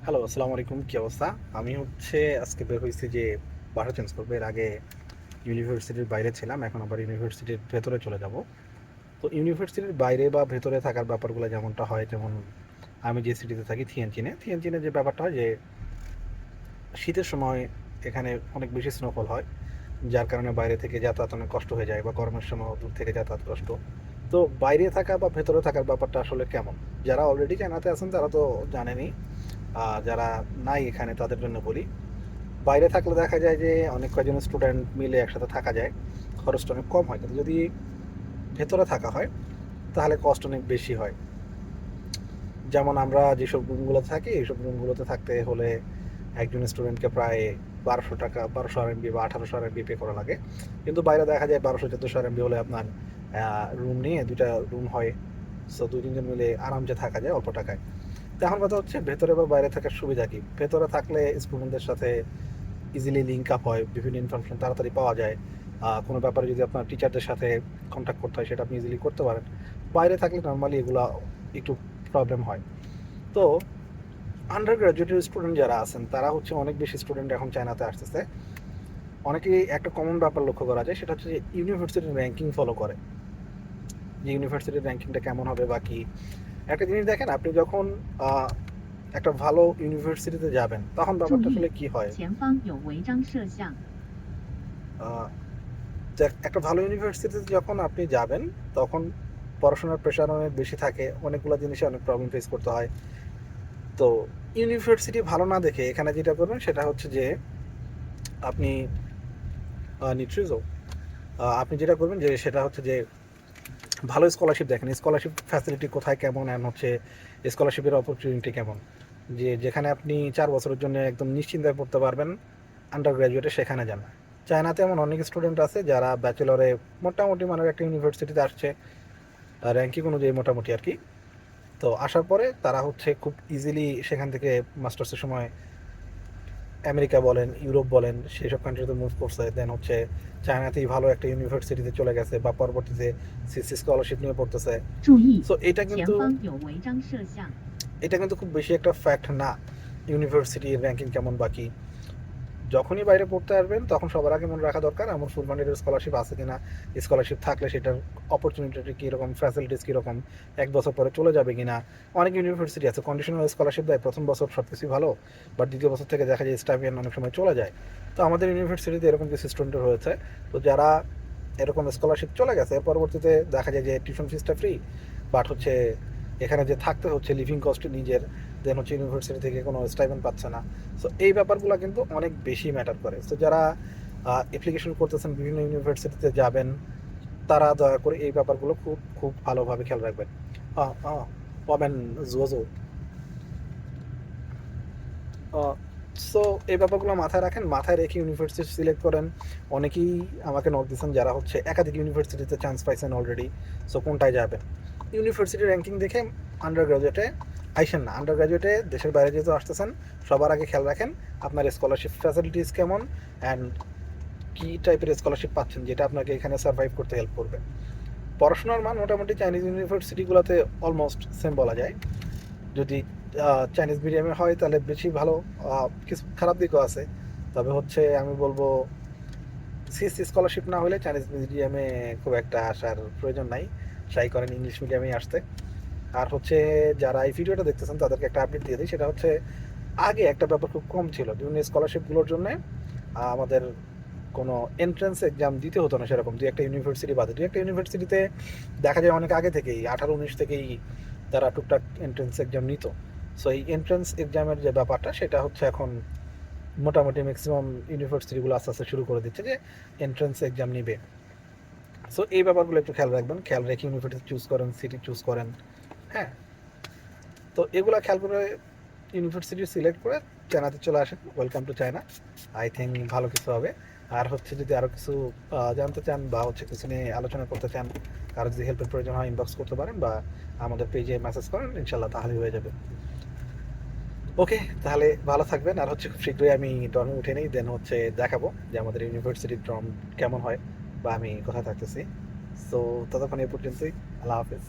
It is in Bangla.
হ্যালো, আসসালামু আলাইকুম। কি অবস্থা? আমি আজকে বের হইছি যে বাসা চেঞ্জ করবো। এর আগে ইউনিভার্সিটির বাইরে ছিলাম, এখন আবার ইউনিভার্সিটির ভেতরে চলে যাব। তো ইউনিভার্সিটির বাইরে বা ভেতরে থাকার ব্যাপারগুলো যেমনটা হয়, যেমন আমি যে সিটিতে থাকি থিয়েনচিনে যে ব্যাপারটা হয় যে শীতের সময় এখানে অনেক বেশি স্নোফল হয়, যার কারণে বাইরে থেকে যাতায়াত অনেক কষ্ট হয়ে যায়, বা গরমের সময় দূর থেকে যাতায়াত কষ্ট। তো বাইরে থাকা বা ভেতরে থাকার ব্যাপারটা আসলে কেমন? যারা অলরেডি চায়নাতে আছেন তারা তো জানেনই। যারা নাই এখানে তাদের জন্য বলি, বাইরে থাকলে দেখা যায় যে অনেক কয়জন স্টুডেন্ট মিলে একসাথে থাকা যায়, খরচটা অনেক কম হয়। কিন্তু যদি ভেতরে থাকা হয় তাহলে কষ্ট অনেক বেশি হয়। যেমন আমরা যেসব রুমগুলোতে থাকি, এইসব রুমগুলোতে থাকতে হলে একজন স্টুডেন্টকে প্রায় 1200 টাকা, 1200 RMB বা 1800 RMB পে করা লাগে। কিন্তু বাইরে দেখা যায় 1200-1400 RMB হলে আপনার রুম নিয়ে দুইটা রুম হয়, সো 2-3 জন মিলে আরামসে থাকা যায় অল্প টাকায়। তো এখন কথা হচ্ছে ভেতরে বা বাইরে থাকার সুবিধা কি? ভেতরে থাকলে স্টুডেন্টদের সাথে ইজিলি লিঙ্ক আপ হয়, বিভিন্ন ইনফরমেশন তাড়াতাড়ি পাওয়া যায়। কোনো ব্যাপারে যদি আপনার টিচারদের সাথে কন্ট্যাক্ট করতে হয় সেটা আপনি ইজিলি করতে পারেন। বাইরে থাকলে নর্মালি এগুলা একটু প্রবলেম হয়। তো আন্ডার গ্রাজুয়েটের স্টুডেন্ট যারা আছেন তারা অনেক বেশি স্টুডেন্ট এখন চায়নাতে আসতেছে। অনেকেই একটা কমন ব্যাপার লক্ষ্য করা যায়, সেটা হচ্ছে যে ইউনিভার্সিটির র্যাঙ্কিং ফলো করে, যে ইউনিভার্সিটির র্যাঙ্কিংটা কেমন হবে বা কি। একটা জিনিস দেখেন, আপনি যখন আহ, একটা ভালো ইউনিভার্সিটিতে যাবেন তখন 注 ব্যাপারটা আসলে 意， কি হয়। 前方有违章摄像。আহ, একটা ভালো ইউনিভার্সিটিতে যখন আপনি যাবেন তখন পড়াশোনার প্রেশার অনেক বেশি থাকে, অনেকগুলো জিনিসে অনেক প্রবলেম ফেস করতে হয়। তো ইউনিভার্সিটি ভালো না দেখে এখানে যেটা করবেন সেটা হচ্ছে যে আপনি নিট্রিজো আপনি যেটা করবেন যে সেটা হচ্ছে যে ভালো স্কলারশিপ দেখেন, স্কলারশিপ ফ্যাসিলিটি কোথায় কেমন, অ্যান্ড স্কলারশিপের অপরচুনিটি কেমন, যে যেখানে আপনি 4 বছরের জন্য একদম নিশ্চিন্তায় পড়তে পারবেন আন্ডার গ্র্যাজুয়েটে, সেখানে যান। চায়নাতে এমন অনেক স্টুডেন্ট আছে যারা ব্যাচেলরে মোটামুটি মানের একটা ইউনিভার্সিটিতে আসছে, র্যাঙ্কিং অনুযায়ী মোটামুটি আর কি। তো আসার পরে তারা খুব ইজিলি সেখান থেকে মাস্টার্সের সময় আমেরিকা বলেন, ইউরোপ বলেন, সেই সব কান্ট্রিতে মুভ করছে, দেন চায়নাতেই ভালো একটা ইউনিভার্সিটিতে চলে গেছে, বা পরবর্তীতে সিসি স্কলারশিপ নিয়ে পড়তেছে। 注意，সো এটা 前 কিন্তু 方有违章摄像。এটা কিন্তু খুব বেশি একটা ফ্যাক্ট না, ইউনিভার্সিটির র্যাঙ্কিং কেমন বাকি। যখনই বাইরে পড়তে আসবেন তখন সবার আগে মনে রাখা দরকার আমার ফুল ফান্ডের স্কলারশিপ আছে কিনা, স্কলারশিপ থাকলে সেটার অপরচুনিটি কীরকম, ফ্যাসিলিটিস কীরকম, 1 বছর পরে চলে যাবে কিনা। অনেক ইউনিভার্সিটি আছে কন্ডিশনাল স্কলারশিপ দেয়, প্রথম বছর সব কিছুই ভালো, বাট দ্বিতীয় বছর থেকে দেখা যায় স্টাইপেন্ড অনেক সময় চলে যায়। তো আমাদের ইউনিভার্সিটিতে এরকম কিছু স্টুডেন্ট রয়েছে, তো যারা এরকম স্কলারশিপ চলে গেছে, পরবর্তীতে দেখা যায় যে টিউশন ফিসটা ফ্রি, বাট এখানে যে থাকতে হচ্ছে লিভিং কস্ট নিজের, দেন ইউনিভার্সিটি থেকে কোনো স্টাইপেন্ড পাচ্ছে না। সো এই ব্যাপারগুলো কিন্তু অনেক বেশি ম্যাটার করে। সো যারা অ্যাপ্লিকেশন করতেছেন বিভিন্ন ইউনিভার্সিটিতে যাবেন, তারা দয়া করে এই ব্যাপারগুলো খুব খুব ভালোভাবে খেয়াল রাখবেন। পাবেন জোজো। সো এই ব্যাপারগুলো মাথায় রাখেন, মাথায় রেখে ইউনিভার্সিটি সিলেক্ট করেন। অনেকেই আমাকে নক দিচ্ছেন যারা একাধিক ইউনিভার্সিটিতে চান্স পাইছেন অলরেডি। সো কোনটায় যাবেন, ইউনিভার্সিটি র্যাঙ্কিং দেখে আন্ডার গ্রাজুয়েটে আইসেন না। আন্ডার গ্রাজুয়েটে দেশের বাইরে যেহেতু আসতেছেন, সবার আগে খেয়াল রাখেন আপনার স্কলারশিপ ফ্যাসিলিটিস কেমন, অ্যান্ড কী টাইপের স্কলারশিপ পাচ্ছেন যেটা আপনাকে এখানে সার্ভাইভ করতে হেল্প করবে। পড়াশোনার মান মোটামুটি চাইনিজ ইউনিভার্সিটিগুলোতে অলমোস্ট সেম বলা যায়। যদি চাইনিজ মিডিয়ামে হয় তাহলে বেশি ভালো, কিছু খারাপ দিকও আছে। তবে আমি বলবো সিএসসি স্কলারশিপ না হলে চাইনিজ মিডিয়ামে খুব একটা আসার প্রয়োজন নাই, ট্রাই করেন ইংলিশ মিডিয়ামেই আসতে। আর যারা এই ভিডিওটা দেখতেছেন তাদেরকে একটা আপডেট দিয়ে দিই, সেটা আগে একটা ব্যাপার খুব কম ছিল, বিভিন্ন স্কলারশিপগুলোর জন্য আমাদের কোনো এন্ট্রান্স এক্সাম দিতে হতো না সেরকম, দুই একটা ইউনিভার্সিটি বাদে। দুই একটা ইউনিভার্সিটিতে দেখা যায় অনেক আগে থেকেই 18-19 থেকেই তারা টুকটাক এন্ট্রান্স এক্সাম নিত। সো এই এন্ট্রান্স এক্সামের যে ব্যাপারটা সেটা এখন মোটামুটি ম্যাক্সিমাম ইউনিভার্সিটিগুলো আস্তে আস্তে শুরু করে দিচ্ছে যে এন্ট্রান্স এক্সাম নিবে। সো এই ব্যাপারগুলো একটু খেয়াল রাখবেন, খেয়াল রেখে ইউনিভার্সিটি চুজ করেন, সিটি চুজ করেন। হ্যাঁ, তো এগুলা খেয়াল করে ইউনিভার্সিটি সিলেক্ট করে চায়নাতে চলে আসেন। Welcome to China. I think ভালো কিছু হবে। আর যদি আরও কিছু জানতে চান বা কিছু নিয়ে আলোচনা করতে চান, কারো যদি হেল্পের প্রয়োজন হয় ইনবক্স করতে পারেন, বা আমাদের পেজে মেসেজ করেন, ইনশাল্লাহ তাহলেই হয়ে যাবে। ওকে, তাহলে ভালো থাকবেন। আর খুব শীঘ্রই আমি ড্রমে উঠে নিই, দেন দেখাবো যে আমাদের ইউনিভার্সিটির ড্রম কেমন হয় বা আমি কোথায় থাকতেছি। সো ততক্ষণ এ পর্যন্তই। আল্লাহ হাফেজ।